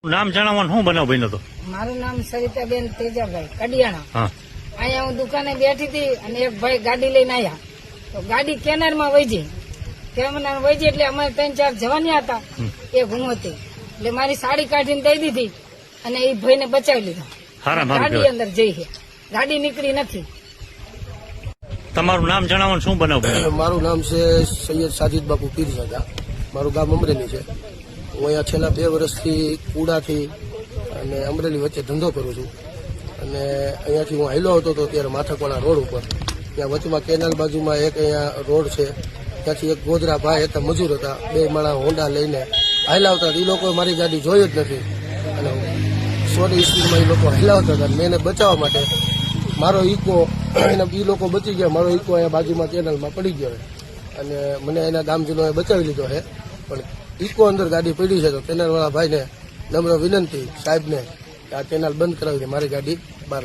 નામ જણાવવાનું શું બનાવ બન્યો હતો? મારું નામ સરિતાબેન તેજાભાઈ કડિયાણા. હા, અહીંયા હું દુકાને બેઠી હતી અને એક ભાઈ ગાડી લઈને આવ્યા તો ગાડી કેનારમાં વહી કેનારમાં વહી એટલે અમારે 3-4 જવાની હતા. એ ઘૂમતી એટલે મારી સાડી કાઢીને દઈ દીધી અને એ ભાઈને બચાવી લીધો. ગાડી અંદર જઈ છે, ગાડી નીકળી નથી. તમારું નામ જણાવવાનું શું બનાવ બન્યો? મારું નામ છે સૈયદ સાજીદ બાપુ પીરઝાદા. મારું ગામ અમરેલી છે. હું અહીંયા છેલ્લા 2 વર્ષથી કુડાથી અને અમરેલી વચ્ચે ધંધો કરું છું. અને અહીંયાથી હું હાલ્યો આવતો હતો ત્યારે માથાકોલા રોડ ઉપર ત્યાં વચમાં કેનાલ બાજુમાં એક અહીંયા રોડ છે, ત્યાંથી એક ગોધરા ભાઈ હતા, મજૂર હતા, 2 માળા હોન્ડા લઈને હાલાવતા. એ લોકો મારી ગાડી જોઈ જ નથી અને 100ની સ્પીડમાં એ લોકો હાલાવતા હતા. મેં એને બચાવવા માટે મારો ઈકો એ લોકો બચી ગયા, મારો ઈકો અહીંયા બાજુમાં કેનાલમાં પડી ગયો અને મને એના ગામજનોએ બચાવી લીધો છે. પણ ઈકો અંદર ગાડી પડી છે તો કેનાલવાળા ભાઈને નમ્ર વિનંતી સાહેબને કે આ કેનાલ બંધ કરાવી દે, મારી ગાડી બહાર